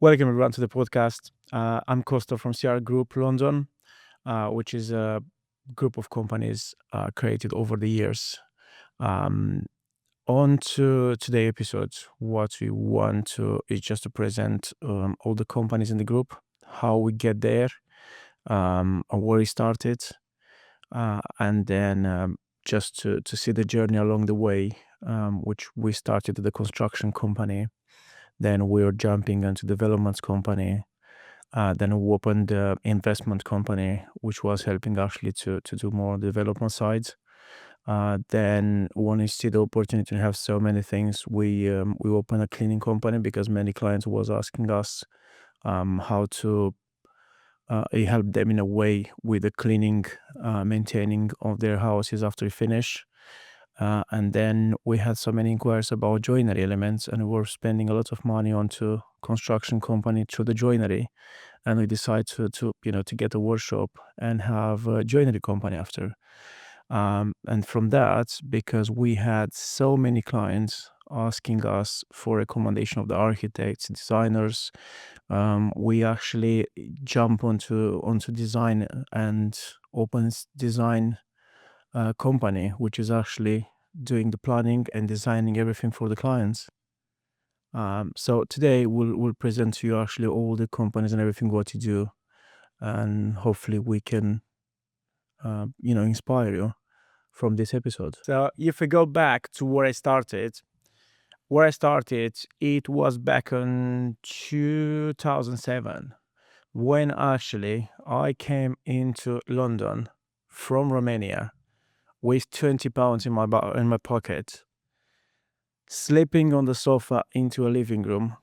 Welcome everyone to the podcast. I'm Costa from CR Group London, which is a group of companies created over the years. Um, on to today's episode, what we want to is just to present all the companies in the group, how we get there, and where we started, and then just to see the journey along the way, which we started the construction company, then we were jumping into development company. Then we opened the investment company, which was helping actually to do more development sides. Then when we see the opportunity to have so many things, we opened a cleaning company because many clients was asking us how to help them in a way with the cleaning, maintaining of their houses after we finish. And then we had so many inquiries about joinery elements, and we were spending a lot of money onto construction company through the joinery, and we decided to get a workshop and have a joinery company after. And from that, because we had so many clients asking us for recommendation of the architects, designers, we actually jump onto design and opens design company, which is actually doing the planning and designing everything for the clients. So today we'll present to you actually all the companies and everything what you do, and hopefully we can inspire you from this episode. So if we go back to where I started, it was back in 2007 when actually I came into London from Romania with 20 pounds in my pocket, sleeping on the sofa into a living room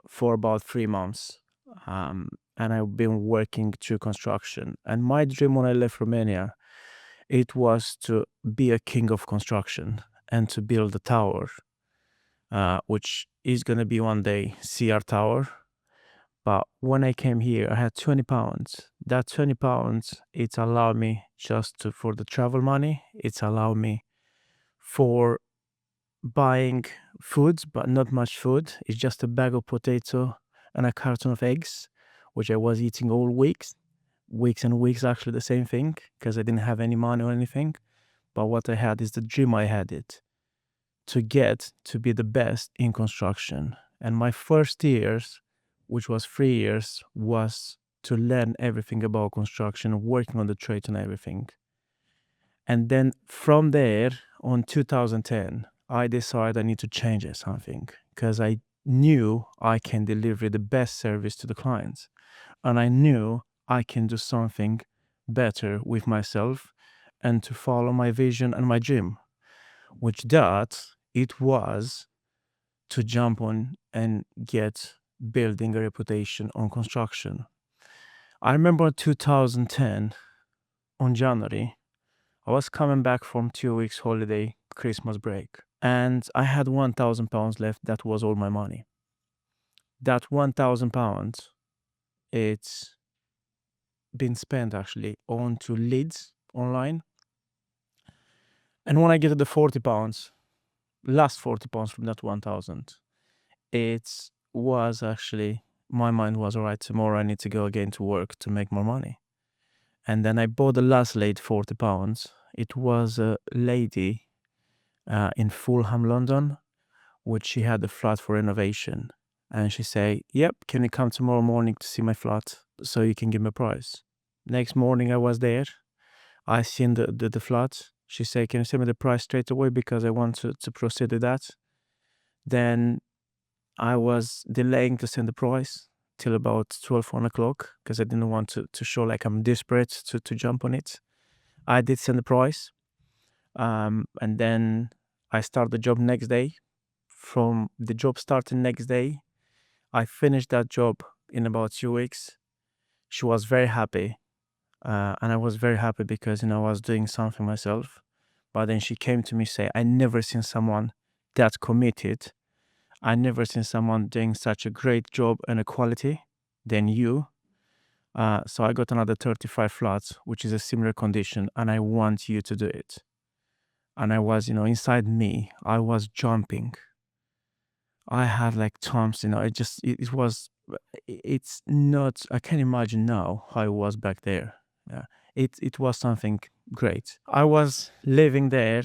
for about 3 months. And I've been working through construction. And my dream when I left Romania, it was to be a king of construction and to build a tower, which is going to be one day CR Tower. But when I came here, I had 20 pounds. That 20 pounds, it allowed me for the travel money. It's allowed me for buying foods, but not much food. It's just a bag of potato and a carton of eggs, which I was eating all weeks and weeks, actually the same thing, because I didn't have any money or anything. But what I had is the dream I had it to get to be the best in construction. And my first years, which was 3 years, was to learn everything about construction, working on the trade and everything. And then from there, on 2010, I decided I need to change something because I knew I can deliver the best service to the clients. And I knew I can do something better with myself and to follow my vision and my dream, which that it was to jump on and get building a reputation on construction. I remember 2010 on January, I was coming back from 2 weeks holiday, Christmas break, and I had £1,000 left. That was all my money. That £1,000, it's been spent actually on to leads online. And when I get to the £40, last £40 from that 1,000, it was actually, my mind was, all right, tomorrow I need to go again to work to make more money. And then I bought the last late £40. It was a lady in Fulham, London, which she had a flat for renovation. And she say, yep, can you come tomorrow morning to see my flat so you can give me a price? Next morning I was there. I seen the flat. She say, can you send me the price straight away because I want to proceed with that? Then I was delaying to send the price till about 12, 1 o'clock because I didn't want to show like I'm desperate to jump on it. I did send the price. And then I start the job next day. From the job starting next day, I finished that job in about 2 weeks. She was very happy. And I was very happy because, I was doing something myself. But then she came to me say, I never seen someone that committed. I never seen someone doing such a great job and a quality than you. So I got another 35 flats, which is a similar condition, and I want you to do it. And I was, inside me, I was jumping. I had like times, it was, it's not, I can't imagine now how it was back there. Yeah. It was something great. I was living there,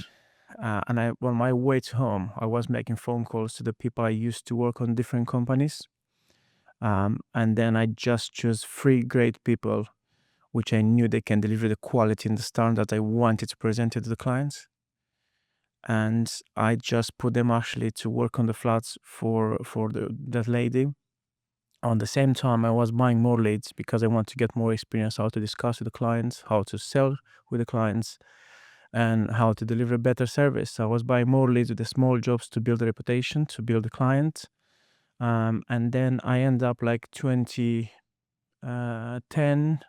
and on my way to home, I was making phone calls to the people I used to work on different companies. And then I just chose three great people, which I knew they can deliver the quality and the standard that I wanted to present to the clients. And I just put them actually to work on the flats for that lady. On the same time, I was buying more leads because I want to get more experience how to discuss with the clients, how to sell with the clients, and how to deliver better service. I was buying more leads with the small jobs to build a reputation, to build a client. And then I end up like 2010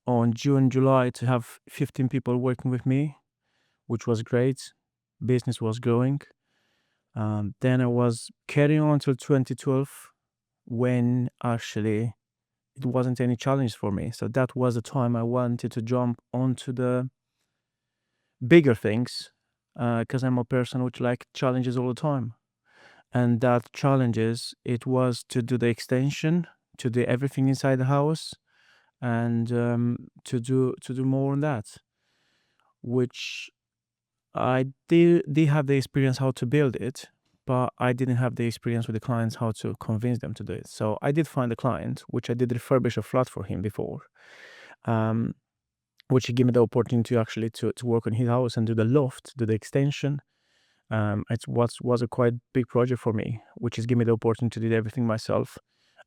on June, July to have 15 people working with me, which was great. Business was growing. Then I was carrying on till 2012 when actually it wasn't any challenge for me. So that was the time I wanted to jump onto the bigger things, because I'm a person which like challenges all the time. And that challenges, it was to do the extension, to do everything inside the house, and to do more on that, which I did have the experience how to build it, but I didn't have the experience with the clients how to convince them to do it. So I did find a client, which I did refurbish a flat for him before, um, which gave me the opportunity to actually to work on his house and do the loft, do the extension. It was a quite big project for me, which has given me the opportunity to do everything myself,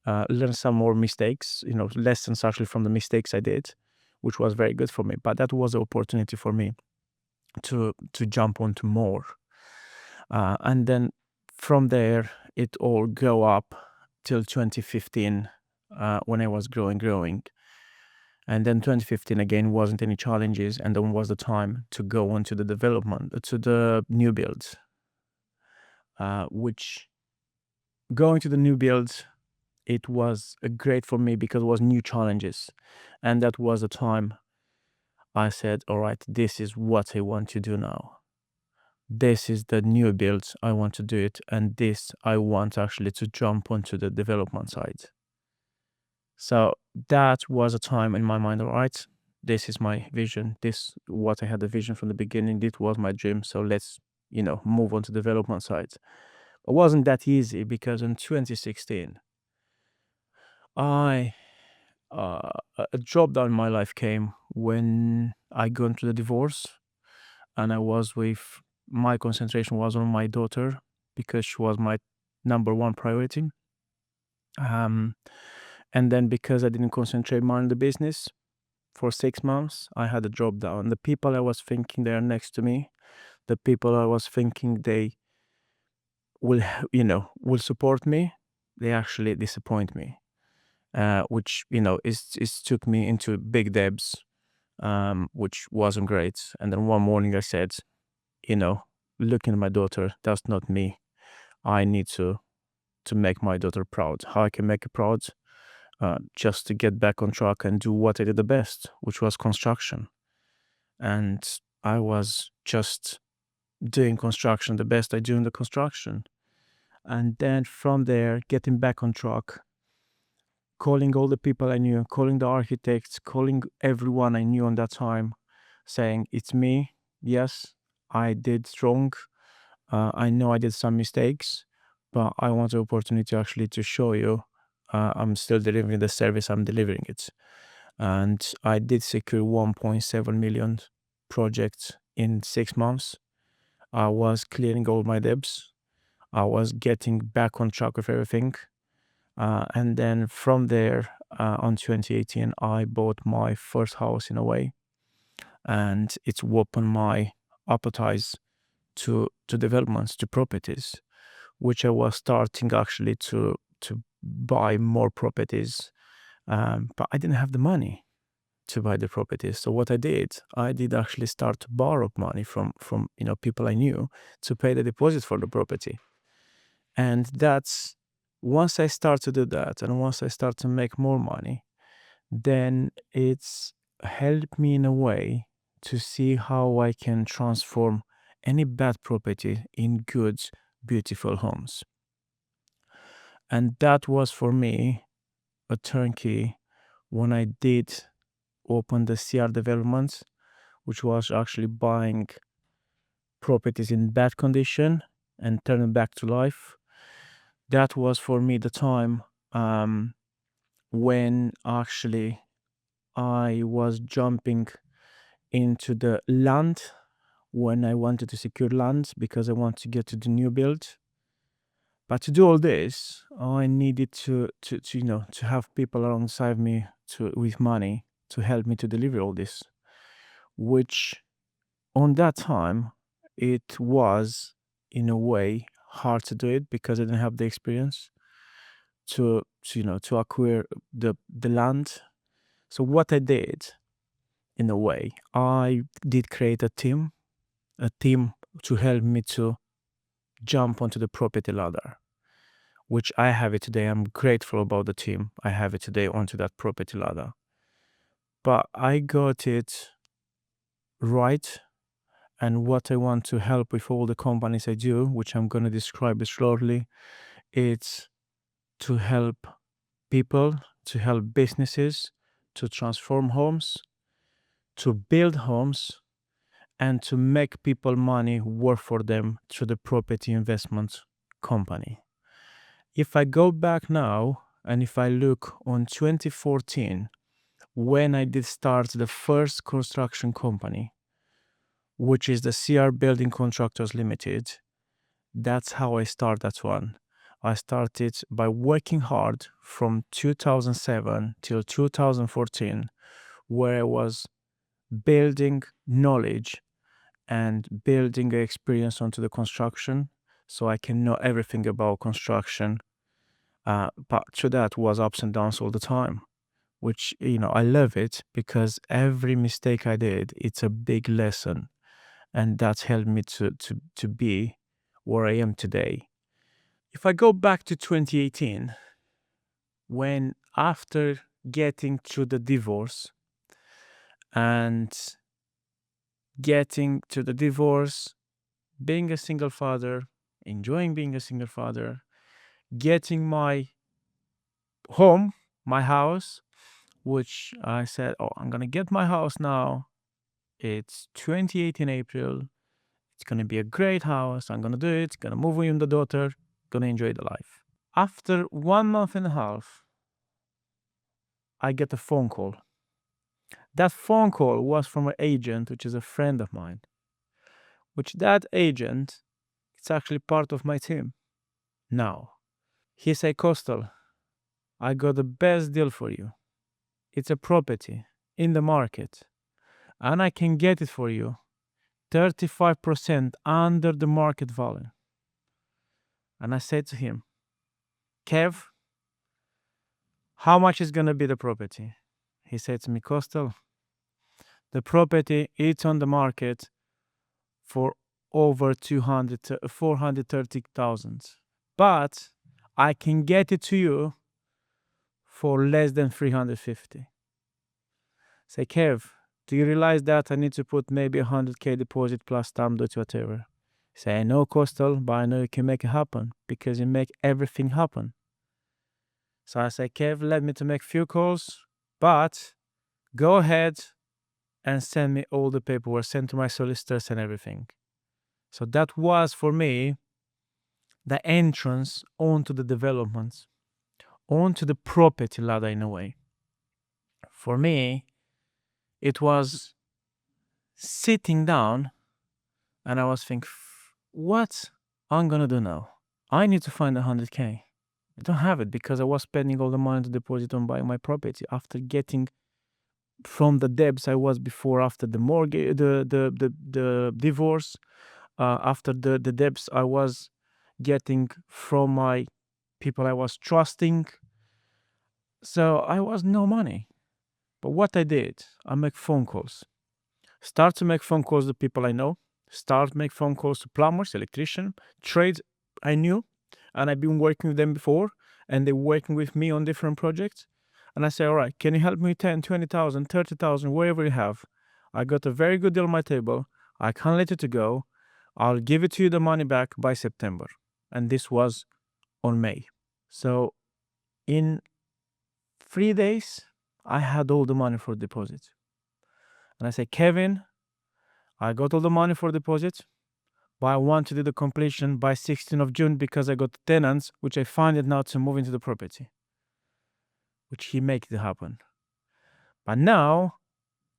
learn some more mistakes, lessons actually from the mistakes I did, which was very good for me. But that was the opportunity for me to jump onto more. And then from there, it all go up till 2015, when I was growing. And then 2015 again wasn't any challenges, and then was the time to go on to the development, to the new builds, which going to the new builds, it was great for me because it was new challenges. And that was the time I said, all right, this is what I want to do now. This is the new builds. I want to do it. And this, I want actually to jump onto the development side. So that was a time in my mind, all right, this is my vision. This, what I had the vision from the beginning. This was my dream. So let's, move on to development side. It wasn't that easy because in 2016, I a drop down in my life came when I got into the divorce, and I was with my concentration was on my daughter because she was my number one priority. Um, and then because I didn't concentrate more on the business for 6 months, I had a drop down. The people I was thinking they are next to me, the people I was thinking they will, will support me, they actually disappoint me, which is took me into big debts, which wasn't great. And then one morning I said, you know, looking at my daughter, that's not me. I need to make my daughter proud. How I can make her proud? Just to get back on track and do what I did the best, which was construction. And I was just doing construction the best I do in the construction. And then from there, getting back on track, calling all the people I knew, calling the architects, calling everyone I knew on that time, saying, it's me. Yes, I did wrong. I know I did some mistakes, but I want the opportunity actually to show you I'm still delivering the service, I'm delivering it. And I did secure 1.7 million projects in 6 months. I was clearing all my debts. I was getting back on track with everything. And then from there, on 2018, I bought my first house in a way, and it's opened my appetite to developments, to properties, which I was starting actually to buy more properties, but I didn't have the money to buy the properties. So what I did actually start to borrow money from people I knew to pay the deposit for the property. And that's once I start to do that, and once I start to make more money, then it's helped me in a way to see how I can transform any bad property in good, beautiful homes. And that was for me a turnkey when I did open the CR developments, which was actually buying properties in bad condition and turning back to life. That was for me the time when actually I was jumping into the land when I wanted to secure land because I want to get to the new build. But to do all this, I needed to have people alongside me with money to help me to deliver all this, which on that time it was in a way hard to do it because I didn't have the experience to acquire the land. So what I did, in a way, I did create a team to help me to jump onto the property ladder, which I have it today. I'm grateful about the team. I have it today onto that property ladder. But I got it right. And what I want to help with all the companies I do, which I'm going to describe it shortly, it's to help people, to help businesses, to transform homes, to build homes, and to make people money work for them through the property investment company. If I go back now and if I look on 2014, when I did start the first construction company, which is the CR Building Contractors Limited, that's how I started that one. I started by working hard from 2007 till 2014, where I was building knowledge and building experience onto the construction so I can know everything about construction. But to that was ups and downs all the time, which, I love it because every mistake I did, it's a big lesson. And that's helped me to be where I am today. If I go back to 2018, when after getting through the divorce and getting to the divorce, being a single father, enjoying being a single father, getting my home, my house, which I said, oh, I'm going to get my house now. It's 2018 April. It's going to be a great house. I'm going to do it. Going to move in the daughter. Going to enjoy the life. After 1 month and a half, I get a phone call. That phone call was from an agent, which is a friend of mine, which that agent is actually part of my team now. He said, Coastal, I got the best deal for you. It's a property in the market, and I can get it for you 35% under the market value. And I said to him, Kev, how much is going to be the property? He said to me, Coastal, the property is on the market for over 430,000, but I can get it to you for less than 350. Say, Kev, do you realize that I need to put maybe 100k deposit plus stamp duty, whatever? Say, I know, Coastal, but I know you can make it happen because you make everything happen. So I say, Kev, let me to make few calls, but go ahead and send me all the paperwork, send to my solicitors and everything. So that was for me the entrance onto the developments, onto the property ladder in a way. For me, it was sitting down and I was thinking, what I'm gonna do now? I need to find 100k. I don't have it because I was spending all the money to deposit on buying my property after getting from the debts I was before, after the mortgage, the divorce, after the debts I was getting from my people I was trusting. So I was no money. But what I did, I make phone calls. Start to make phone calls to people I know. Start make phone calls to plumbers, electrician, trades I knew, and I've been working with them before, and they're working with me on different projects. And I say, all right, can you help me 10, 20,000, 30,000, wherever you have? I got a very good deal on my table. I can't let it go. I'll give it to you the money back by September. And this was on May. So in 3 days, I had all the money for deposit. And I said, Kevin, I got all the money for deposit, but I want to do the completion by 16th of June because I got tenants, which I find it now to move into the property, which he make it happen. But now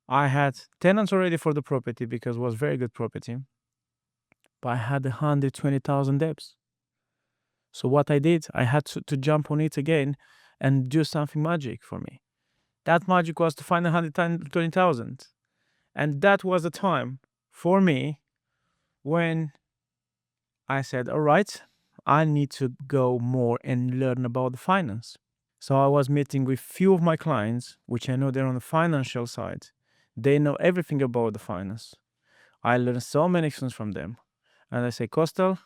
I had tenants already for the property because it was very good property, but I had 120,000 debts. So what I did, I had to jump on it again and do something magic for me. That magic was to find 120,000. And that was the time for me when I said, all right, I need to go more and learn about the finance. So I was meeting with few of my clients, which I know they're on the financial side. They know everything about the finance. I learned so many things from them. And I say, Kostel,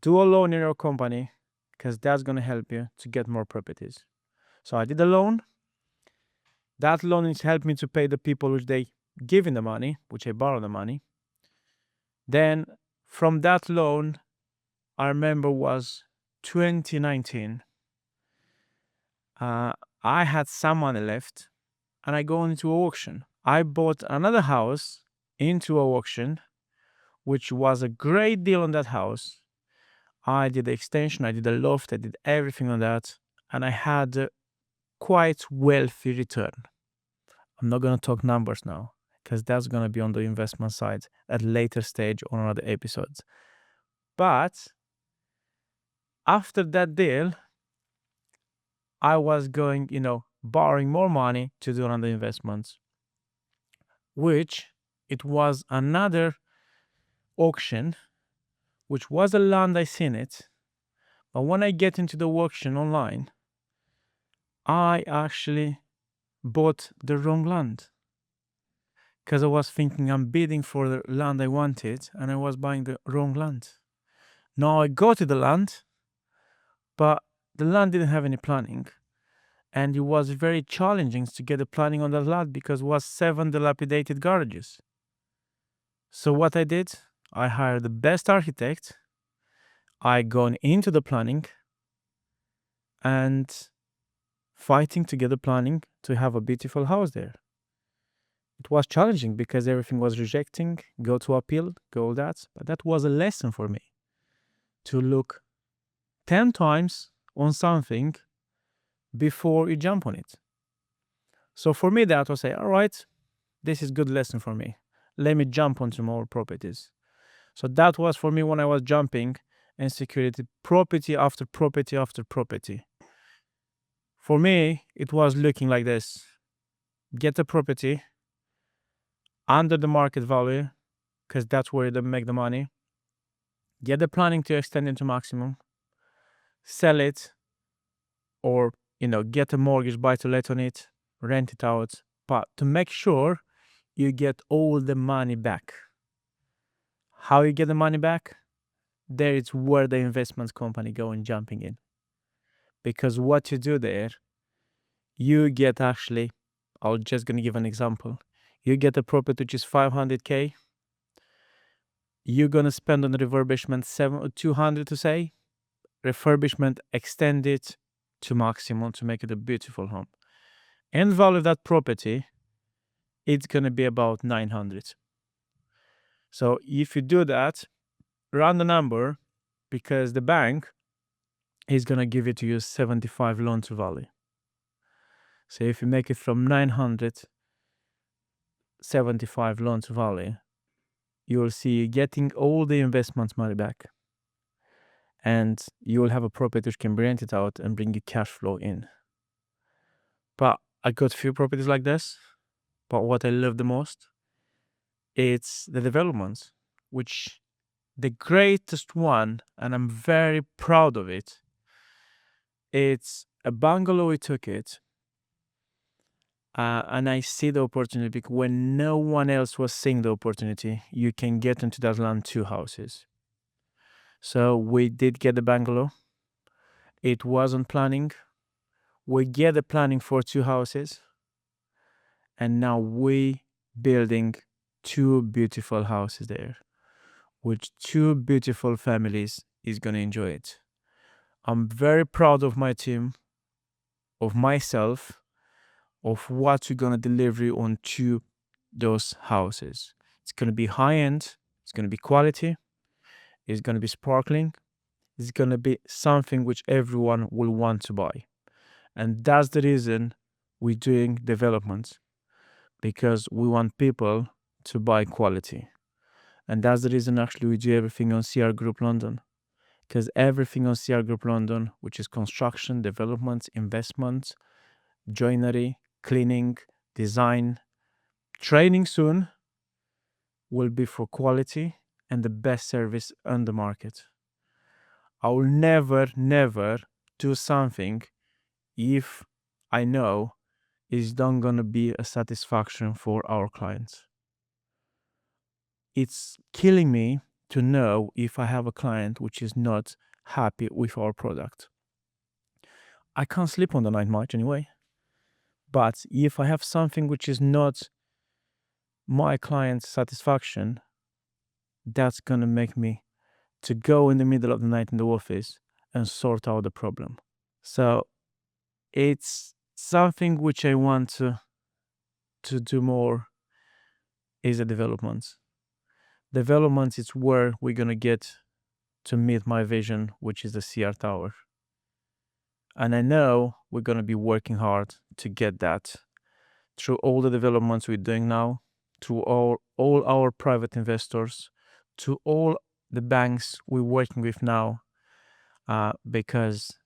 do a loan in your company because that's going to help you to get more properties. So I did a loan. That loan has helped me to pay the people which they giving the money, which I borrow the money. Then from that loan, I remember was 2019. I had some money left and I go into auction. I bought another house into auction, which was a great deal on that house. I did the extension, I did the loft, I did everything on that, and I had a quite wealthy return. I'm not going to talk numbers now because that's going to be on the investment side at a later stage on other episodes. But after that deal, I was going, borrowing more money to do another investments, which it was another auction, which was a land I seen it. But when I get into the auction online, I actually bought the wrong land because I was thinking I'm bidding for the land I wanted and I was buying the wrong land. Now I go to the land, but the land didn't have any planning. And it was very challenging to get the planning on that land because it was 7 dilapidated garages. So what I did, I hired the best architect. I gone into the planning and fighting to get the planning to have a beautiful house there. It was challenging because everything was rejecting, go to appeal, go all that. But that was a lesson for me to look 10 times on something before you jump on it. So for me, that was say, all right, this is good lesson for me. Let me jump onto more properties. So that was for me when I was jumping and security property after property after property. For me, it was looking like this. Get a property under the market value because that's where they make the money. Get the planning to extend it to maximum. Sell it or, get a mortgage buy to let on it, rent it out. But to make sure you get all the money back. How you get the money back? There is where the investment company go and jumping in. Because what you do there, you get actually, I'm just going to give an example. You get a property which is 500K. You're going to spend on the refurbishment 200 to say. Refurbishment, extend it to maximum to make it a beautiful home. End value of that property, it's going to be about 900. So if you do that, run the number because the bank is going to give it to you 75 loan to value. So if you make it from 900, 75 loan to value, you will see getting all the investment money back. And you will have a property which can rent it out and bring you cash flow in. But I got a few properties like this. But what I love the most, it's the developments, which the greatest one, and I'm very proud of it. It's a bungalow. We took it. And I see the opportunity because when no one else was seeing the opportunity, you can get into that land 2 houses. So we did get the bungalow. It wasn't planning. We get the planning for 2 houses. And now we building 2 beautiful houses there, which 2 beautiful families is going to enjoy it. I'm very proud of my team, of myself, of what we're gonna deliver on to those houses. It's gonna be high end, it's gonna be quality, it's gonna be sparkling, it's gonna be something which everyone will want to buy. And that's the reason we're doing development, because we want people to buy quality. And that's the reason actually we do everything on CR Group London. Because everything on CR Group London, which is construction, development, investment, joinery, cleaning, design, training soon, will be for quality and the best service on the market. I will never do something if I know it's not gonna be a satisfaction for our clients. It's killing me to know if I have a client which is not happy with our product. I can't sleep on the night much anyway. But if I have something which is not my client's satisfaction, that's gonna make me to go in the middle of the night in the office and sort out the problem. So it's something which I want to do more is a development. Development is where we're gonna get to meet my vision, which is the CR Tower. And I know we're gonna be working hard to get that through all the developments we're doing now, to all our private investors, to all the banks we're working with now, because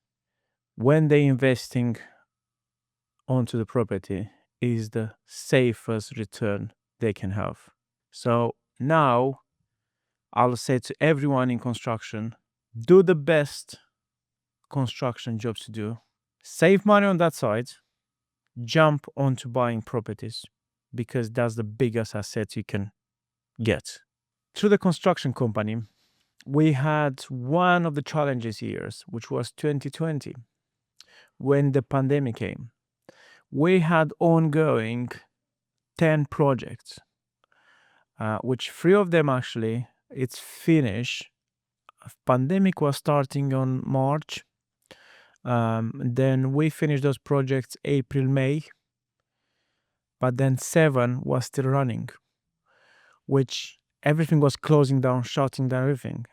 when they investing onto the property is the safest return they can have. So now I'll say to everyone in construction, do the best construction jobs to do, save money on that side, jump onto buying properties, because that's the biggest asset you can get. Through the construction company, we had one of the challenges years, which was 2020, when the pandemic came. We had ongoing 10 projects, which 3 of them actually, it's finished. Pandemic was starting on March. Then we finished those projects April, May, but then 7 was still running, which everything was closing down, shutting down everything.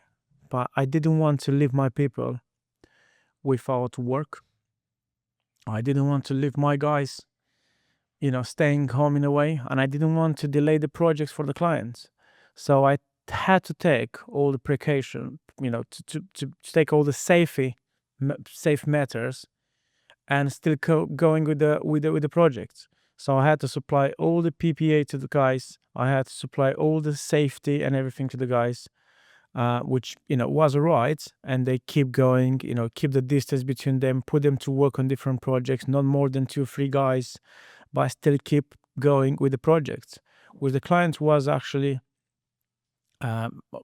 But I didn't want to leave my people without work. I didn't want to leave my guys, staying home in a way, and I didn't want to delay the projects for the clients. So I had to take all the precaution, to take all the safe matters, and still going with the projects. So I had to supply all the PPA to the guys. I had to supply all the safety and everything to the guys, which was alright. And they keep going, keep the distance between them, put them to work on different projects, not more than 2-3 guys, but still keep going with the projects. With the clients was actually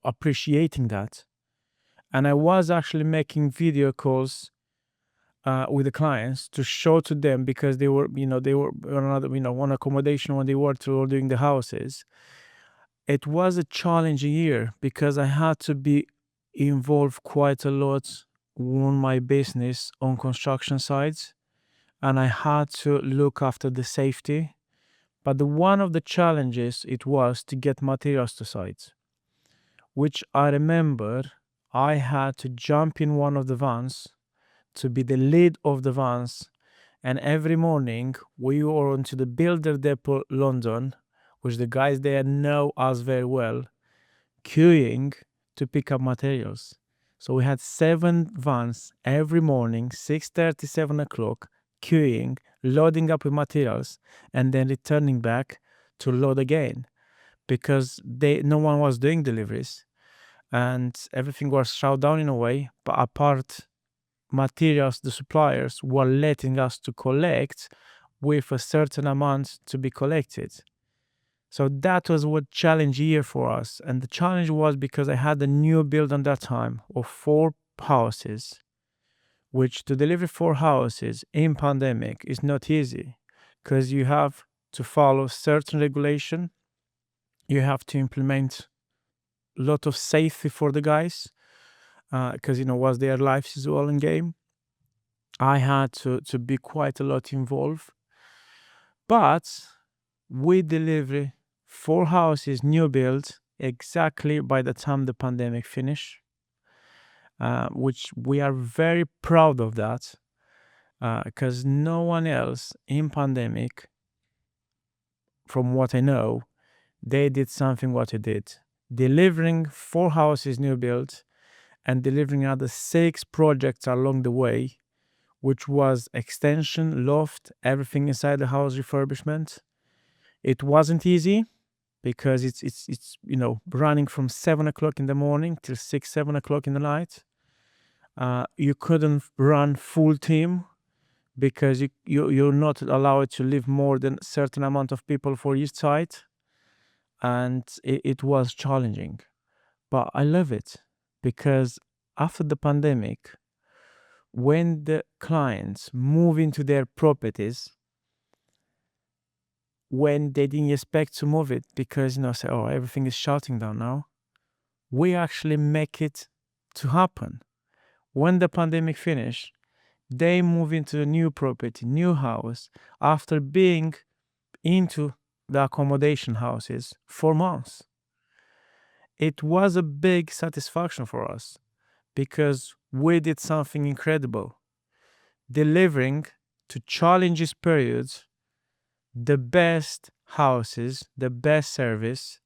appreciating that, and I was actually making video calls with the clients to show to them, because they were on another, one accommodation when they were doing the houses. It was a challenging year because I had to be involved quite a lot on my business on construction sites, and I had to look after the safety. But one of the challenges it was to get materials to sites, which I remember I had to jump in one of the vans to be the lead of the vans. And every morning we were onto the Builder Depot London, which the guys there know us very well, queuing to pick up materials. So we had 7 vans every morning, 6:30, 7 o'clock, queuing, loading up with materials, and then returning back to load again, because no one was doing deliveries and everything was shut down in a way. But apart materials, the suppliers were letting us to collect with a certain amount to be collected. So that was what challenge year for us. And the challenge was because I had a new build on that time of 4 houses, which to deliver 4 houses in pandemic is not easy, because you have to follow certain regulation. You have to implement a lot of safety for the guys. because was their lives as well in game. I had to be quite a lot involved, but we deliver 4 houses new build exactly by the time the pandemic finished, which we are very proud of that, because no one else in pandemic, from what I know, they did something what we did, delivering 4 houses new build and delivering other 6 projects along the way, which was extension, loft, everything inside the house refurbishment. It wasn't easy because it's running from 7 o'clock in the morning till 6, 7 o'clock in the night. You couldn't run full team because you're not allowed to leave more than a certain amount of people for each site, and it was challenging. But I love it because after the pandemic, when the clients move into their properties, when they didn't expect to move it because say, oh, everything is shutting down now, we actually make it to happen. When the pandemic finished, they move into a new property, new house, after being into the accommodation houses for months. It was a big satisfaction for us because we did something incredible, delivering to challenges periods the best houses, the best service,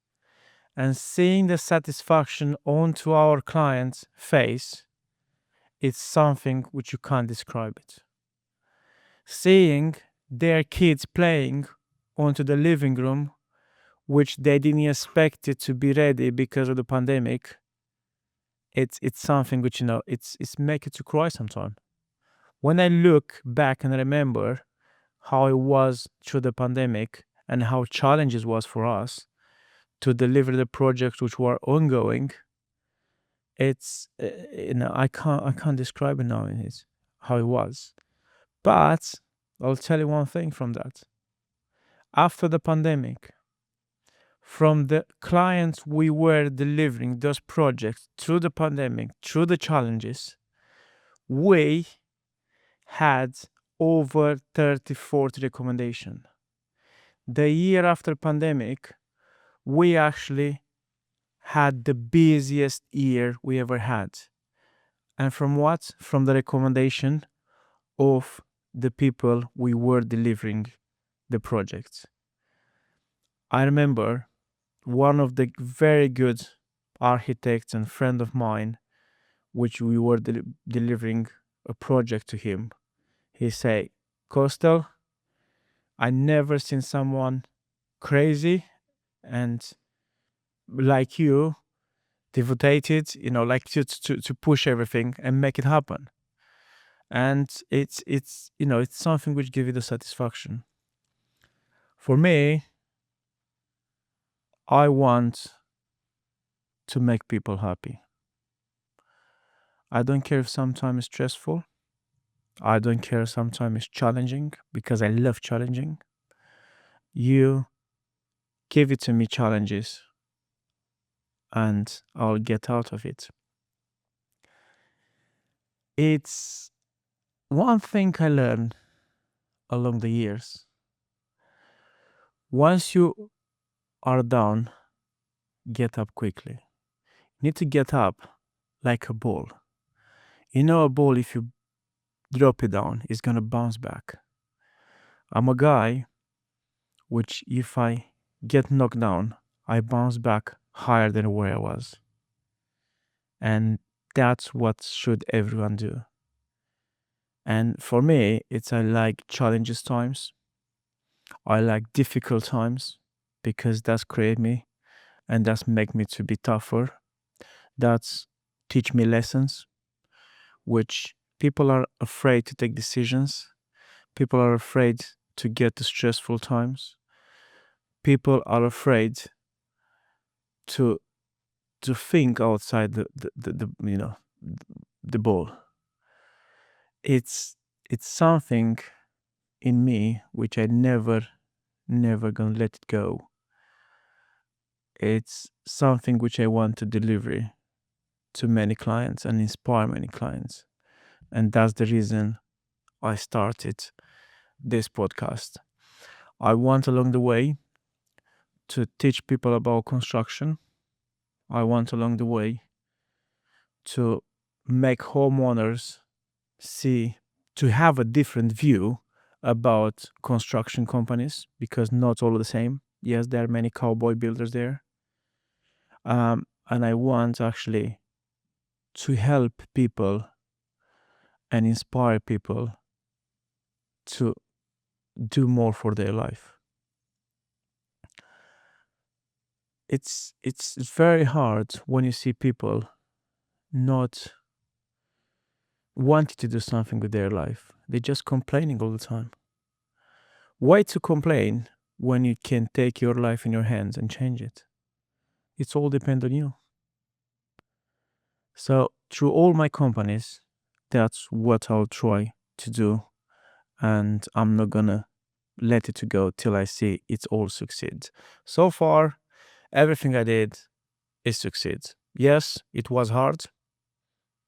and seeing the satisfaction onto our client's face. It's something which you can't describe it. Seeing their kids playing onto the living room, which they didn't expect it to be ready because of the pandemic, it's something which it's make it to cry sometimes. When I look back and remember how it was through the pandemic and how challenges was for us to deliver the projects which were ongoing, it's I can't describe it now. It's how it was. But I'll tell you one thing from that. After the pandemic, from the clients we were delivering those projects through the pandemic, through the challenges, we had over 30, 40 recommendation. The year after pandemic, we actually had the busiest year we ever had. And from what? From the recommendation of the people we were delivering the projects. I remember one of the very good architects and friend of mine, which we were delivering a project to him. He say, Coastal, I never seen someone crazy and like you, devoted, like to push everything and make it happen. And it's something which gives you the satisfaction. For me, I want to make people happy. I don't care if sometimes it's stressful. I don't care sometimes it's challenging because I love challenging. You give it to me challenges and I'll get out of it. It's one thing I learned along the years. Once you are down, get up quickly. You need to get up like a ball. A ball, if you drop it down, it's going to bounce back. I'm a guy which, if I get knocked down, I bounce back higher than where I was. And that's what should everyone do. And for me, I like challenges times. I like difficult times because that's create me and that's make me to be tougher. That's teach me lessons, which people are afraid to take decisions. People are afraid to get to stressful times. People are afraid to think outside the ball. It's something in me which I never gonna let it go. It's something which I want to deliver to many clients and inspire many clients. And that's the reason I started this podcast. I want along the way to teach people about construction. I want along the way to make homeowners see, to have a different view about construction companies, because not all the same. Yes, there are many cowboy builders there. And I want actually to help people and inspire people to do more for their life. It's very hard when you see people not wanting to do something with their life. They're just complaining all the time. Why to complain when you can take your life in your hands and change it? It's all depend on you. So through all my companies, that's what I'll try to do, and I'm not gonna let it to go till I see it all succeed. So far, everything I did is succeed. Yes, it was hard,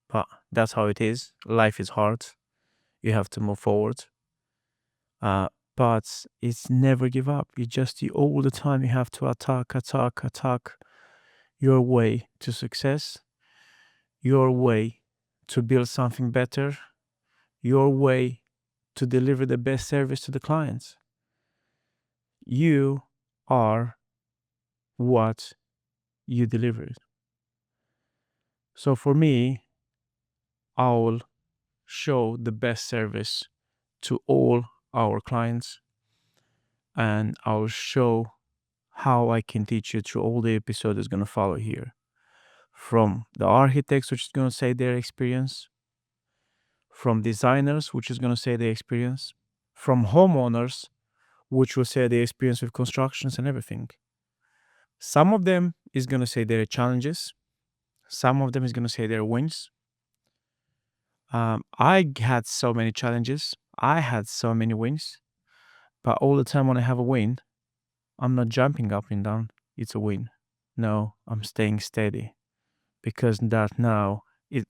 but that's how it is. Life is hard. You have to move forward. But it's never give up. You all the time you have to attack your way to success, your way to build something better, your way to deliver the best service to the clients. You are what you deliver. So for me, I'll show the best service to all our clients, and I'll show how I can teach you through all the episodes that's going to follow here. From the architects, which is going to say their experience, from designers, which is going to say their experience, from homeowners, which will say their experience with constructions and everything. Some of them is going to say their challenges. Some of them is going to say their wins. I had so many challenges. I had so many wins. But all the time when I have a win, I'm not jumping up and down. It's a win. No, I'm staying steady. Because that now,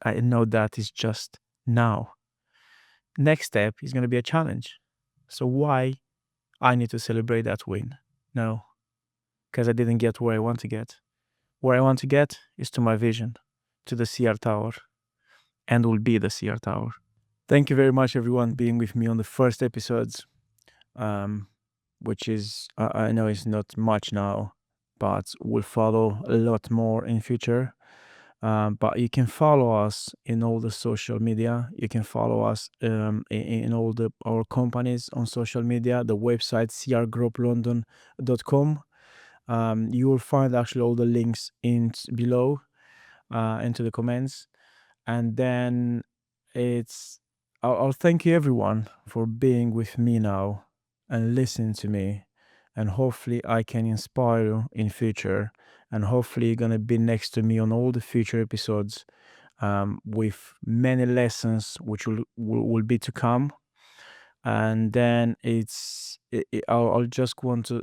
I know that is just now. Next step is going to be a challenge. So why I need to celebrate that win? No, because I didn't get where I want to get. Where I want to get is to my vision, to the CR Tower, and will be the CR Tower. Thank you very much, everyone, being with me on the first episodes, which is, I know it's not much now, but will follow a lot more in future. But you can follow us in all the social media. You can follow us in all our companies on social media, the website crgrouplondon.com. You will find actually all the links in below into the comments. And then I'll thank you everyone for being with me now and listening to me. And hopefully I can inspire you in future. And hopefully you're gonna be next to me on all the future episodes with many lessons which will be to come. And then I'll just want to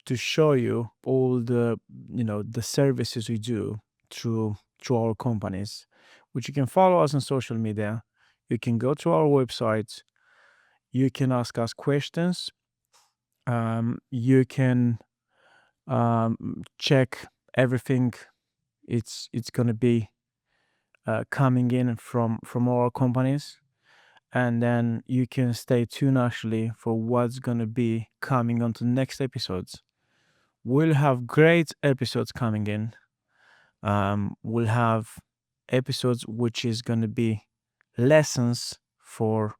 to show you all the the services we do through our companies, which you can follow us on social media. You can go to our website. You can ask us questions. You can check everything. It's gonna be coming in from our companies, and then you can stay tuned actually for what's gonna be coming on to the next episodes. We'll have great episodes coming in. We'll have episodes which is gonna be lessons for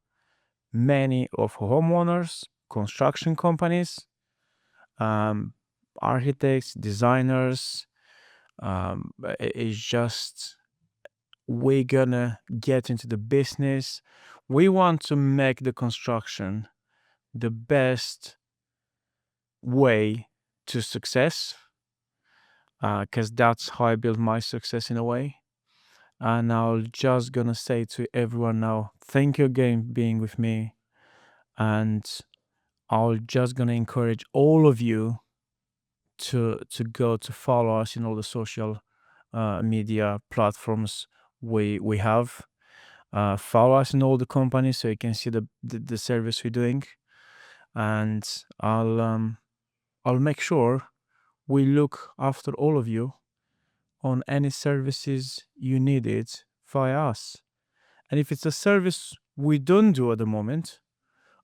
many of homeowners, construction companies, architects, designers. It's just we're gonna get into the business. We want to make the construction the best way to success, because that's how I built my success in a way. And I'll just gonna say to everyone now, thank you again being with me, and I'll just gonna encourage all of you to go to follow us in all the social media platforms we have. Follow us in all the companies so you can see the service we're doing, and I'll make sure we look after all of you on any services you needed via us. And if it's a service we don't do at the moment,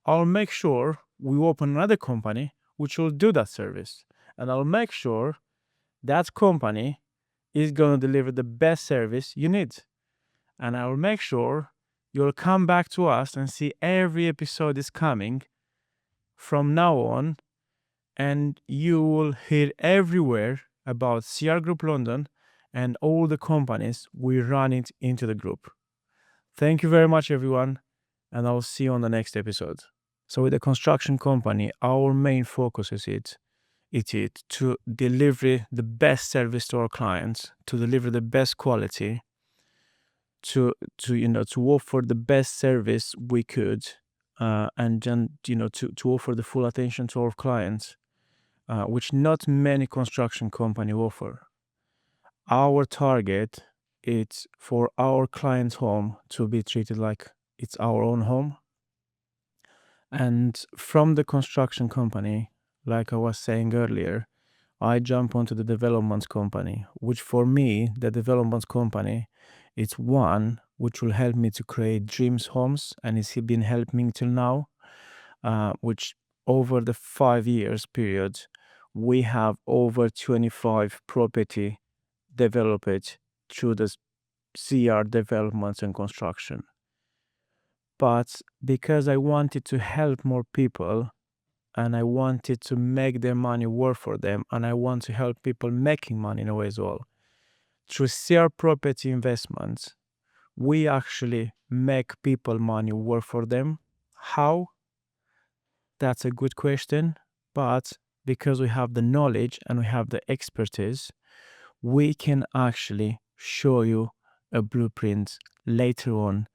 I'll make sure we open another company which will do that service. And I'll make sure that company is going to deliver the best service you need. And I'll make sure you'll come back to us and see every episode is coming from now on. And you will hear everywhere about CR Group London and all the companies we run it into the group. Thank you very much, everyone, and I'll see you on the next episode. So with the construction company, our main focus is to deliver the best service to our clients, to deliver the best quality, to offer the best service we could, and then to offer the full attention to our clients, which not many construction company offer. Our target is for our client's home to be treated like it's our own home. And from the construction company, like I was saying earlier, I jump onto the development company, which for me, the development company, it's one which will help me to create dreams homes, and it's been helping me till now, which over the 5 years period, we have over 25 property developed through the CR developments and construction. But because I wanted to help more people and I wanted to make their money work for them, and I want to help people making money in a way as well, through CR property investments, we actually make people money work for them. How? That's a good question. But because we have the knowledge and we have the expertise, we can actually show you a blueprint later on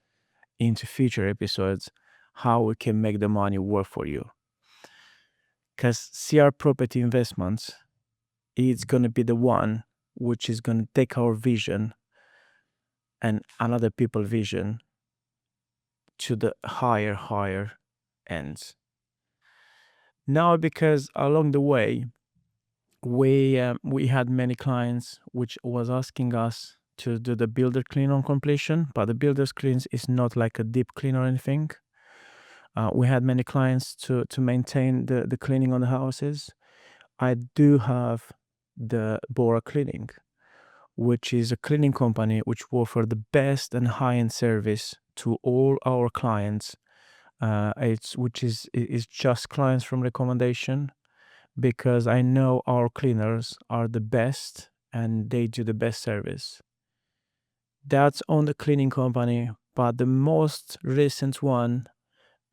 into future episodes how we can make the money work for you. Because CR property investments is going to be the one which is going to take our vision and another people's vision to the higher ends. Now, because along the way, we had many clients which was asking us to do the builder clean on completion, but the builder's cleans is not like a deep clean or anything. We had many clients to maintain the cleaning on the houses. I do have the Bora Cleaning, which is a cleaning company which offer the best and high-end service to all our clients. Which is just clients from recommendation, because I know our cleaners are the best and they do the best service. That's on the cleaning company, but the most recent one,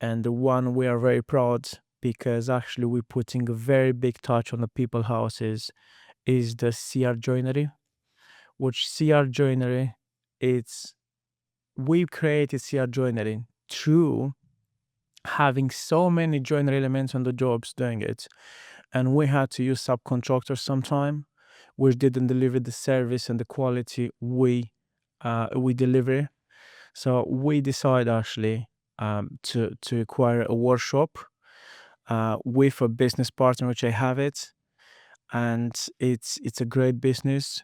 and the one we are very proud because actually we're putting a very big touch on the people houses, is the CR joinery. Which CR joinery, we created CR joinery through having so many joinery elements on the jobs doing it, and we had to use subcontractors sometime, which didn't deliver the service and the quality we deliver. So we decided actually to acquire a workshop with a business partner, which I have it, and it's a great business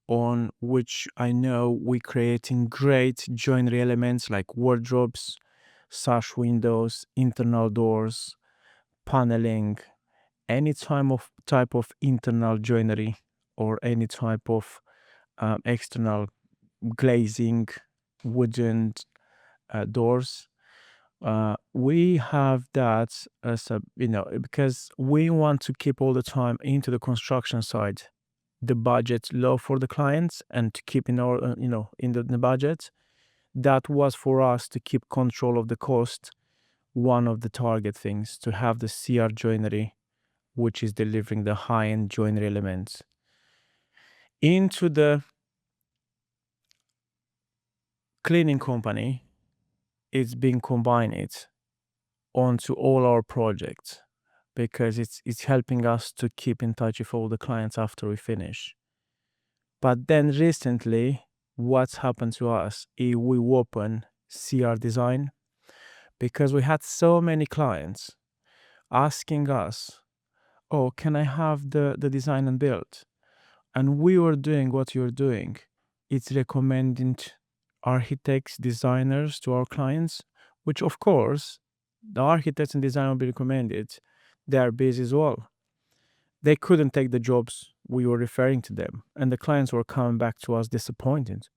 on which I know we're creating great joinery elements like wardrobes, sash windows, internal doors, paneling, any type of internal joinery or any type of external glazing, wooden doors. We have that as a, because we want to keep all the time into the construction side the budget low for the clients and to keep in our in the budget. That was for us to keep control of the cost. One of the target things to have the CR joinery, which is delivering the high-end joinery elements into the cleaning company. It's being combined onto all our projects because it's helping us to keep in touch with all the clients after we finish. But then recently, what's happened to us is we open CR design because we had so many clients asking us, oh, can I have the design and build? And we were doing what you're doing. It's recommending architects, designers to our clients, which of course, the architects and design will be recommended. They are busy as well. They couldn't take the jobs we were referring to them, and the clients were coming back to us disappointed,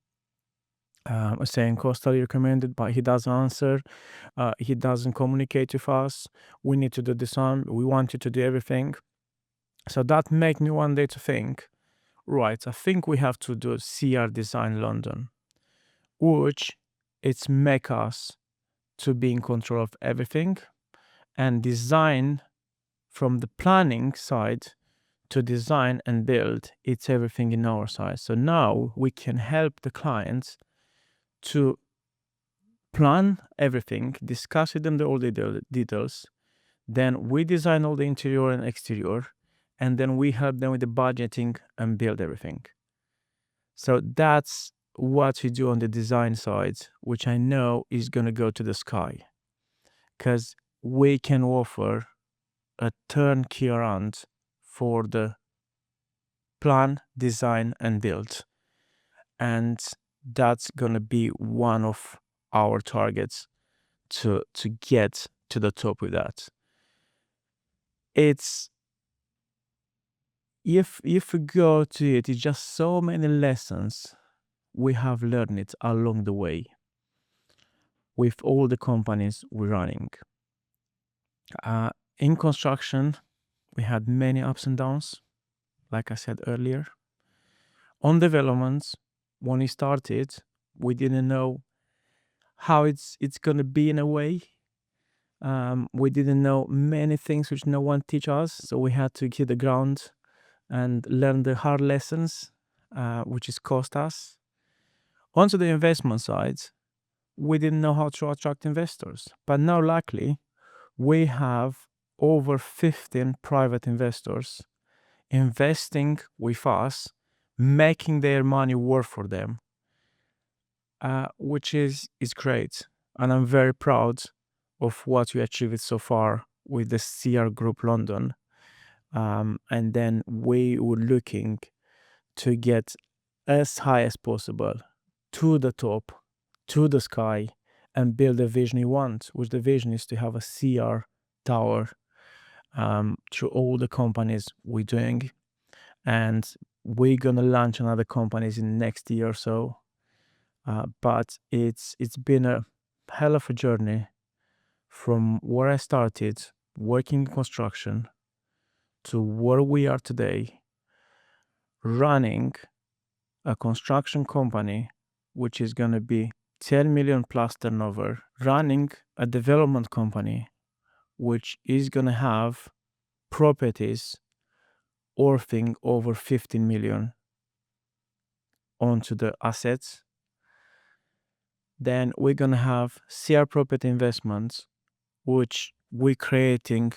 saying Costa recommended, but he doesn't answer. He doesn't communicate with us. We need to do this on. We want you to do everything. So that made me one day to think, right, I think we have to do CR Design London, which it's make us to be in control of everything and design from the planning side to design and build. It's everything in our side. So now we can help the clients to plan everything, discuss with them all the details. Then we design all the interior and exterior, and then we help them with the budgeting and build everything. So that's what we do on the design side, which I know is going to go to the sky, because we can offer a turnkey around for the plan, design, and build. And that's going to be one of our targets to get to the top with that. It's if we go to it, it's just so many lessons we have learned it along the way with all the companies we're running. In construction, we had many ups and downs, like I said earlier. On developments, when we started, we didn't know how it's gonna be in a way. We didn't know many things which no one teach us, so we had to hit the ground and learn the hard lessons, which is cost us. Onto the investment side, we didn't know how to attract investors, but now luckily we have over 15 private investors investing with us, making their money work for them, which is great. And I'm very proud of what we achieved so far with the CR Group London. And then we were looking to get as high as possible to the top, to the sky, and build the vision we want, which the vision is to have a CR tower through all the companies we're doing. And we're gonna launch another companies in next year or so. But it's been a hell of a journey from where I started working in construction to where we are today, running a construction company which is going to be 10 million plus turnover, running a development company which is going to have properties worthing over 15 million onto the assets. Then we're going to have CR Property Investments, which we're creating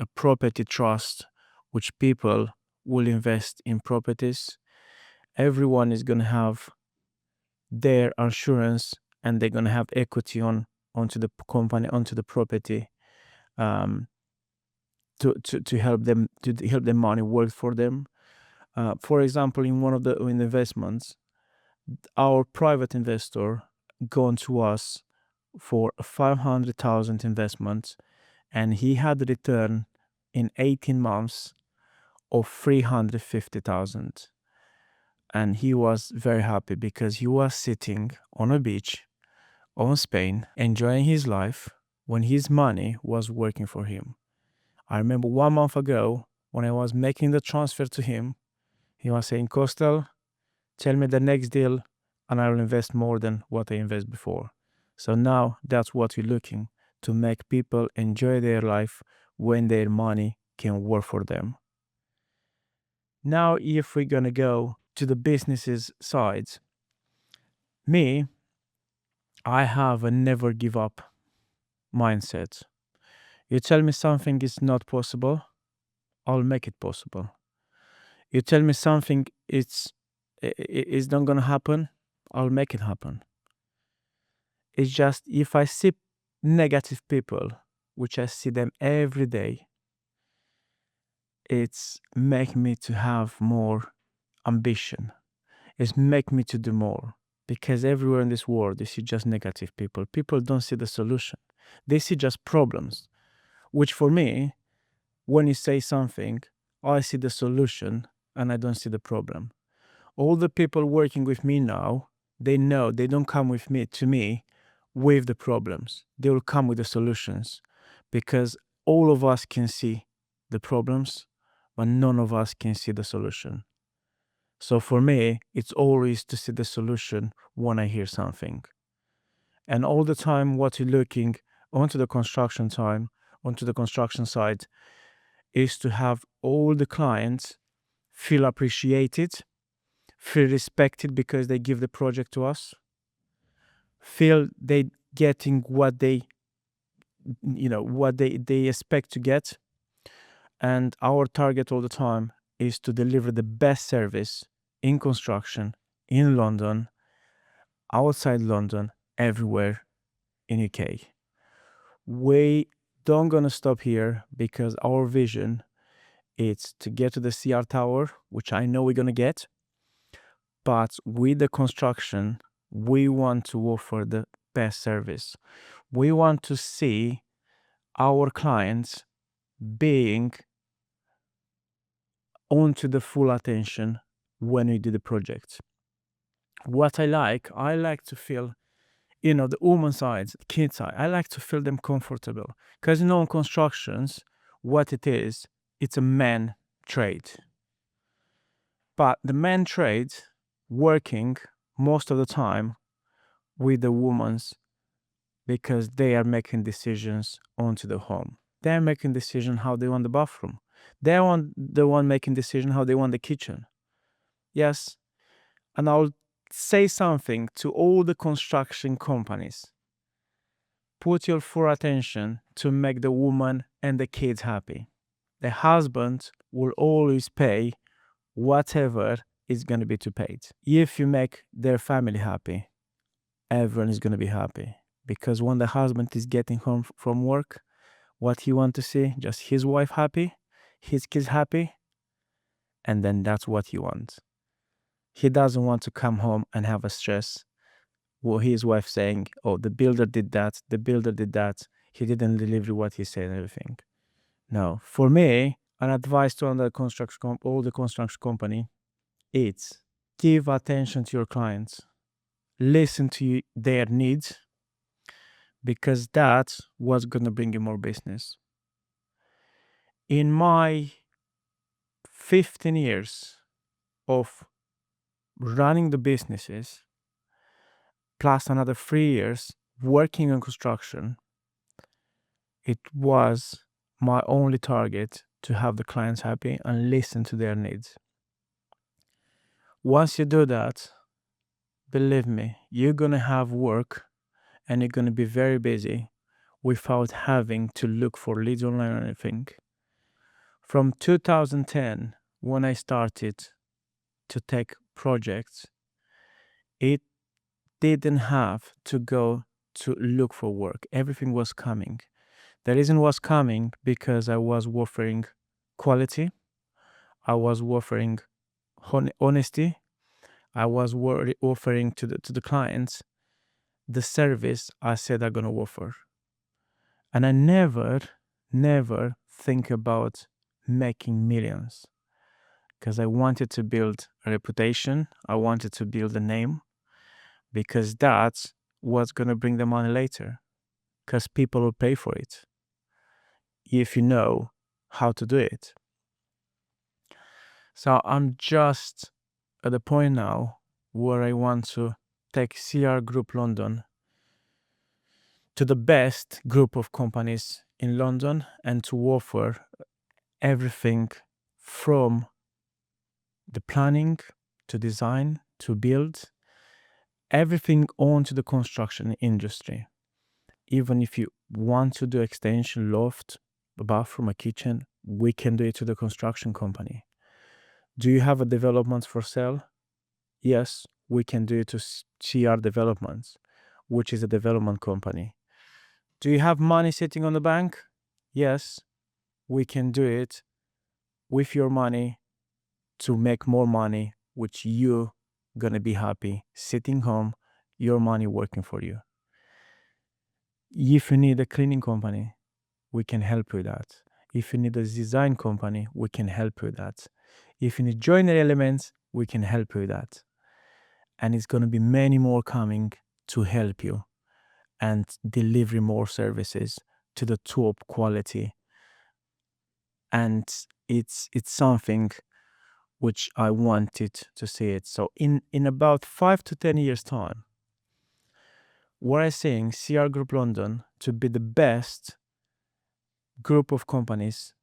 a property trust which people will invest in properties. Everyone is going to have their insurance and they're going to have equity onto the company, onto the property, to help them, to help the money work for them. For example, in one of the investments, our private investor gone to us for 500,000 investment, and he had a return in 18 months of 350,000. And he was very happy because he was sitting on a beach on Spain, enjoying his life when his money was working for him. I remember 1 month ago when I was making the transfer to him, he was saying, Costel, tell me the next deal and I will invest more than what I invested before. So now that's what we're looking to make people enjoy their life when their money can work for them. Now, if we're going to go to the businesses side, I have a never give up mindset. You tell me something is not possible, I'll make it possible. You tell me something it's It's not gonna happen. I'll make it happen. It's just if I see negative people, which I see them every day, it's make me to have more ambition. It's make me to do more. Because everywhere in this world, you see just negative people. People don't see the solution. They see just problems. Which for me, when you say something, I see the solution and I don't see the problem. All the people working with me now, they know they don't come with me to me with the problems. They will come with the solutions because all of us can see the problems, but none of us can see the solution. So for me, it's always to see the solution when I hear something. And all the time, what you're looking onto the construction time, onto the construction site, is to have all the clients feel appreciated, feel respected because they give the project to us, feel they getting what they expect to get. And our target all the time is to deliver the best service in construction in London, outside London, everywhere in UK. We don't gonna stop here because our vision is to get to the CR Tower, which I know we're gonna get. But with the construction, we want to offer the best service. We want to see our clients being onto the full attention when we do the project. What I like to feel, the woman side, kid side, I like to feel them comfortable. Because in constructions, what it is, it's a man trade. But the man trade working most of the time with the women's because they are making decisions onto the home. They're making decision how they want the bathroom. They want the one making decision how they want the kitchen. Yes. And I'll say something to all the construction companies. Put your full attention to make the woman and the kids happy. The husband will always pay whatever is going to be to paid. If you make their family happy, everyone is going to be happy. Because when the husband is getting home from work, what he wants to see, just his wife happy, his kids happy, and then that's what he wants. He doesn't want to come home and have a stress. Well, his wife saying, "Oh, the builder did that. The builder did that. He didn't deliver what he said and everything." No, for me, an advice to all the construction company, it's give attention to your clients, listen to their needs, because that's what's gonna bring you more business. In my 15 years of running the businesses, plus another 3 years working on construction, it was my only target to have the clients happy and listen to their needs. Once you do that, believe me, you're gonna have work and you're gonna be very busy without having to look for leads online or anything. From 2010, when I started to take projects, it didn't have to go to look for work. Everything was coming. The reason was coming because I was offering quality, I was offering honesty, I was offering to the clients the service I said I'm gonna offer. And I never think about making millions because I wanted to build a reputation. I wanted to build a name because that's what's gonna bring the money later. Because people will pay for it if you know how to do it. So I'm just at the point now where I want to take CR Group London to the best group of companies in London and to offer everything from the planning to design to build, everything onto the construction industry. Even if you want to do extension, loft, a bathroom, a kitchen, we can do it to the construction company. Do you have a development for sale? Yes, we can do it to CR Developments, which is a development company. Do you have money sitting on the bank? Yes, we can do it with your money to make more money, which you gonna be happy sitting home, your money working for you. If you need a cleaning company, we can help with that. If you need a design company, we can help with that. If you need joinery elements, we can help with that. And it's gonna be many more coming to help you and deliver more services to the top quality. And it's something which I wanted to see it. So in about 5 to 10 years time, we're saying CR Group London to be the best group of companies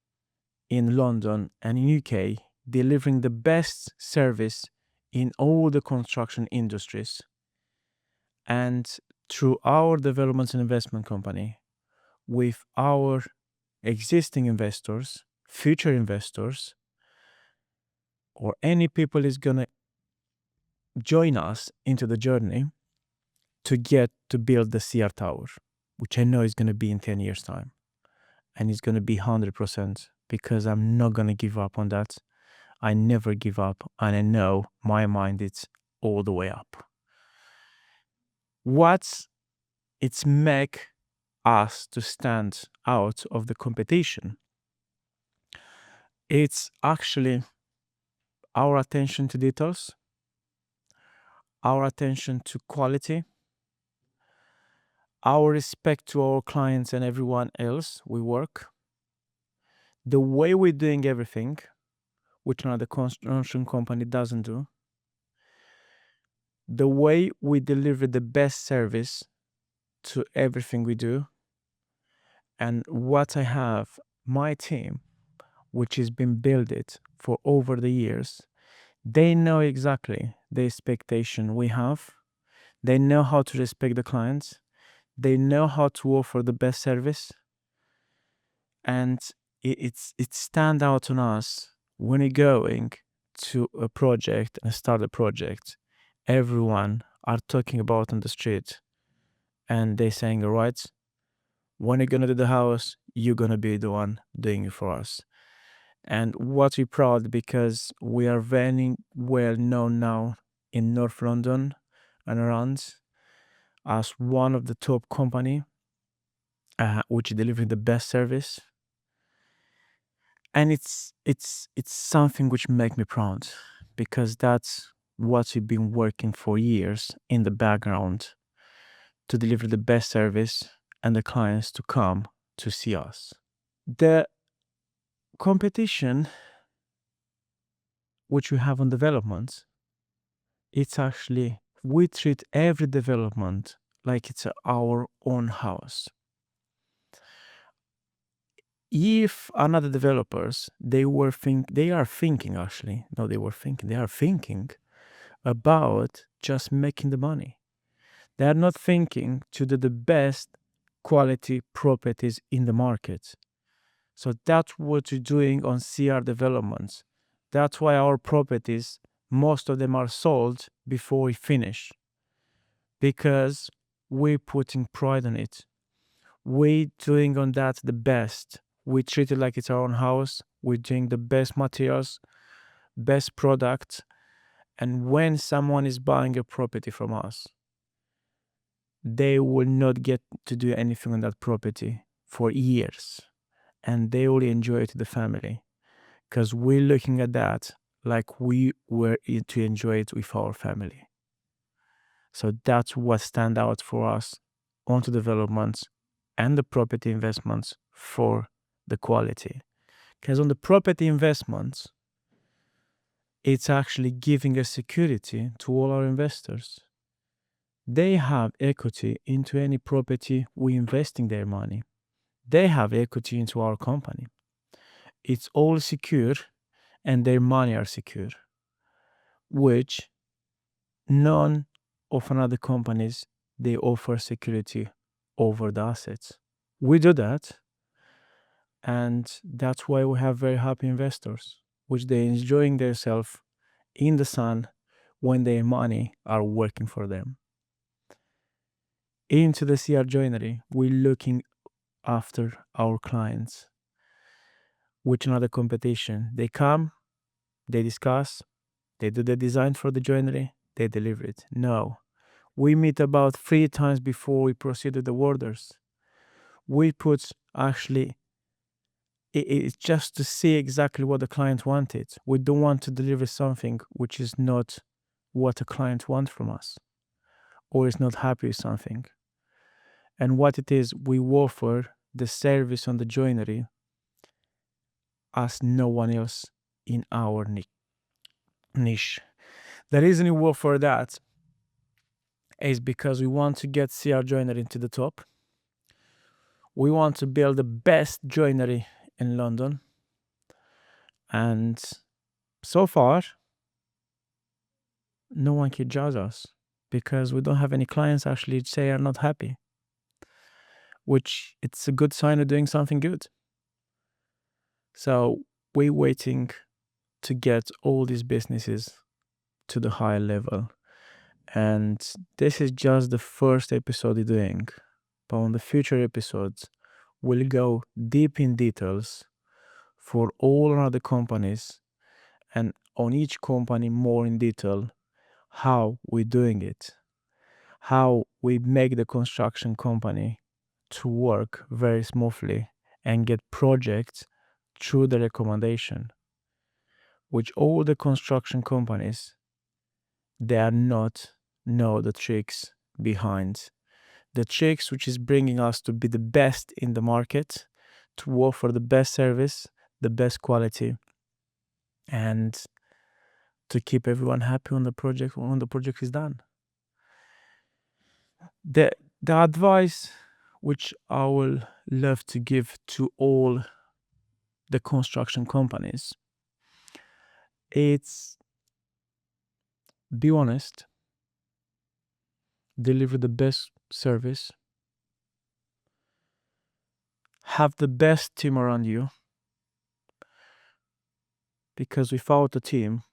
in London and in UK, delivering the best service in all the construction industries. And through our development and investment company, with our existing investors, future investors, or any people is gonna join us into the journey to get to build the CR Tower, which I know is gonna be in 10 years' time. And it's gonna be 100% because I'm not gonna give up on that. I never give up, and I know my mind is all the way up. What's it's make us to stand out of the competition? It's actually our attention to details, our attention to quality, our respect to our clients and everyone else we work, the way we're doing everything, which another construction company doesn't do, the way we deliver the best service to everything we do, and what I have, my team, which has been built for over the years, they know exactly the expectation we have. They know how to respect the clients. They know how to offer the best service. And it stand out on us when you're going to a project and start a project. Everyone are talking about on the street and they saying, all right, when you're gonna do the house, you're gonna be the one doing it for us. And what we're proud because we are very well known now in North London and around as one of the top company which is delivering the best service. And it's something which make me proud because that's what we've been working for years in the background to deliver the best service and the clients to come to see us. The competition which we have on development, it's actually we treat every development like it's our own house. If another developers they are thinking about just making the money. They are not thinking to do the best quality properties in the market. So that's what we're doing on CR developments. That's why our properties, most of them are sold before we finish. Because we're putting pride on it. We're doing on that the best. We treat it like it's our own house. We're doing the best materials, best product. And when someone is buying a property from us, they will not get to do anything on that property for years. And they will enjoy it to the family. Because we're looking at that like we were to enjoy it with our family. So that's what stands out for us onto developments and the property investments for the quality. Because on the property investments, it's actually giving a security to all our investors. They have equity into any property we investing their money. They have equity into our company. It's all secure and their money are secure, which none of another companies, they offer security over the assets. We do that, and that's why we have very happy investors, which they enjoying themselves in the sun when their money are working for them. Into the CR joinery, we're looking after our clients, which another competition. They come, they discuss, they do the design for the joinery, they deliver it. No, we meet about 3 times before we proceed with the orders. We put actually, it's just to see exactly what the client wanted. We don't want to deliver something which is not what a client wants from us or is not happy with something. And what it is, we offer the service on the joinery as no one else in our niche. The reason we offer that is because we want to get CR joinery into the top. We want to build the best joinery in London. And so far, no one can judge us because we don't have any clients actually say are not happy, which it's a good sign of doing something good. So we're waiting to get all these businesses to the higher level. And this is just the first episode we're doing. But on the future episodes, we'll go deep in details for all other companies and on each company more in detail how we're doing it, how we make the construction company to work very smoothly and get projects through the recommendation, which all the construction companies, they are not know the tricks behind. The tricks which is bringing us to be the best in the market, to offer the best service, the best quality, and to keep everyone happy when the project is done. The advice which I will love to give to all the construction companies, it's be honest, deliver the best service, have the best team around you, because without a team,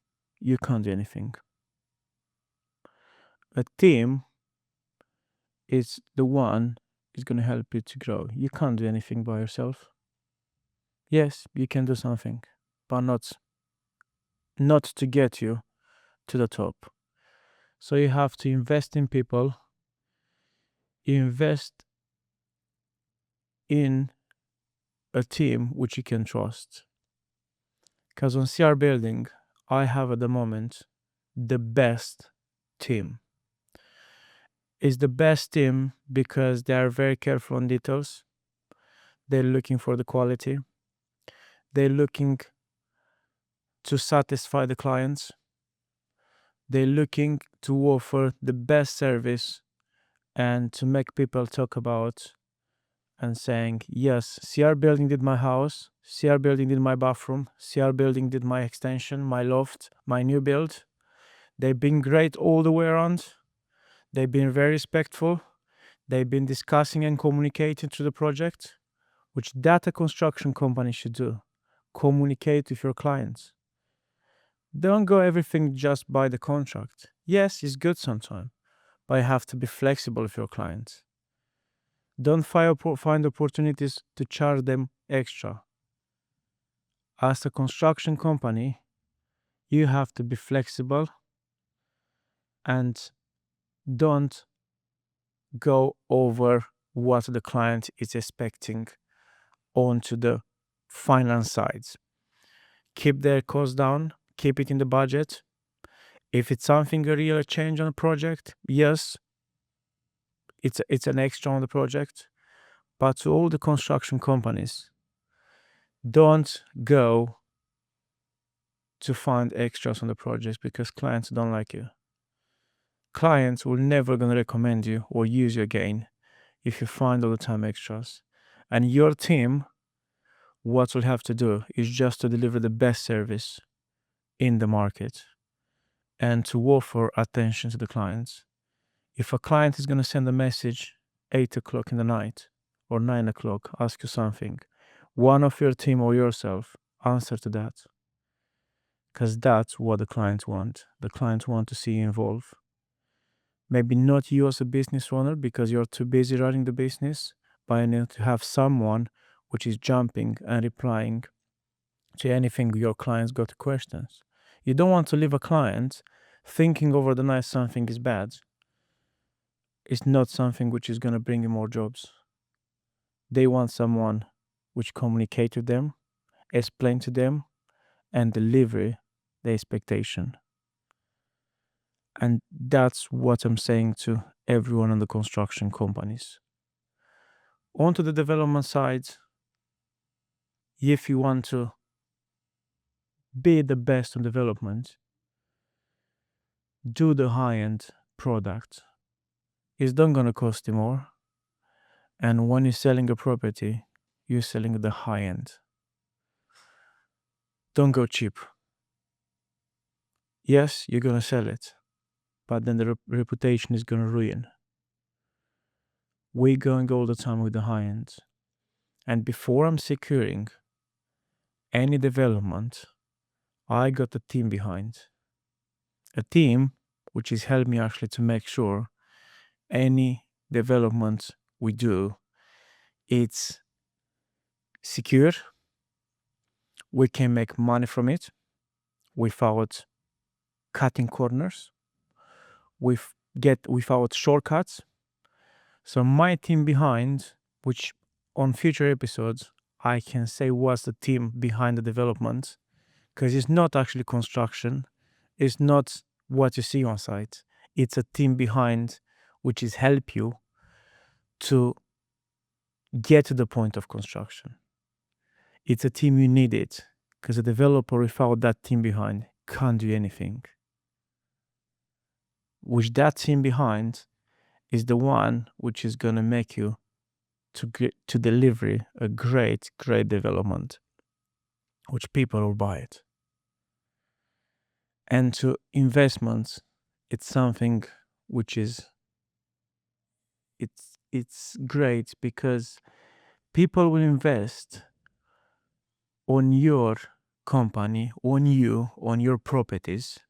you can't do anything. A team is the one is going to help you to grow. You can't do anything by yourself. Yes, you can do something, but not to get you to the top. So you have to invest in people, invest in a team which you can trust. Because on CR Building, I have at the moment the best team. It's the best team because they are very careful on details. They're looking for the quality. They're looking to satisfy the clients. They're looking to offer the best service and to make people talk about and saying, yes, CR Building did my house, CR Building did my bathroom, CR Building did my extension, my loft, my new build. They've been great all the way around. They've been very respectful. They've been discussing and communicating through the project, which data construction company should do. Communicate with your clients. Don't go everything just by the contract. Yes, it's good sometimes, but you have to be flexible with your clients. Don't find opportunities to charge them extra. As a construction company, you have to be flexible and don't go over what the client is expecting onto the finance sides. Keep their costs down, keep it in the budget. If it's something a real change on a project, yes, it's an extra on the project. But to all the construction companies, don't go to find extras on the projects because clients don't like you. Clients will never gonna recommend you or use you again if you find all the time extras. And your team, what will have to do is just to deliver the best service in the market and to offer attention to the clients. If a client is gonna send a message 8 o'clock in the night or 9 o'clock, ask you something, one of your team or yourself answer to that. because that's what the clients want. The clients want to see you involved. Maybe not you as a business owner because you're too busy running the business, but you need to have someone which is jumping and replying to anything your clients got questions. You don't want to leave a client thinking over the night something is bad. It's not something which is going to bring you more jobs. They want someone which communicate to them, explain to them, and deliver the expectation. And that's what I'm saying to everyone in the construction companies. Onto the development side, if you want to be the best in development, do the high-end product. It's not going to cost you more. And when you're selling a property, you're selling the high end. Don't go cheap. Yes, you're going to sell it, but then the reputation is going to ruin. We're going all the time with the high end. And before I'm securing any development, I got a team behind. A team which has helped me actually to make sure any development we do, it's secure. We can make money from it without cutting corners, without shortcuts. So my team behind, which on future episodes I can say was the team behind the development, because it's not actually construction, it's not what you see on site. It's a team behind which is help you to get to the point of construction. It's a team you need it, because a developer without that team behind can't do anything. Which that team behind is the one which is going to make you to deliver a great development, which people will buy it. And to investments, it's something which is it's great because people will invest on your company, on you, on your properties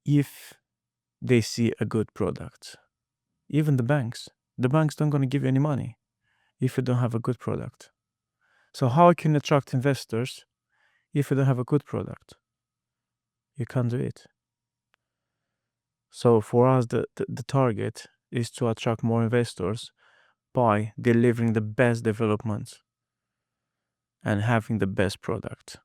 if they see a good product. Even the banks don't going to give you any money if you don't have a good product. So how can you attract investors if you don't have a good product? You can't do it. So for us, the target is to attract more investors by delivering the best developments and having the best product.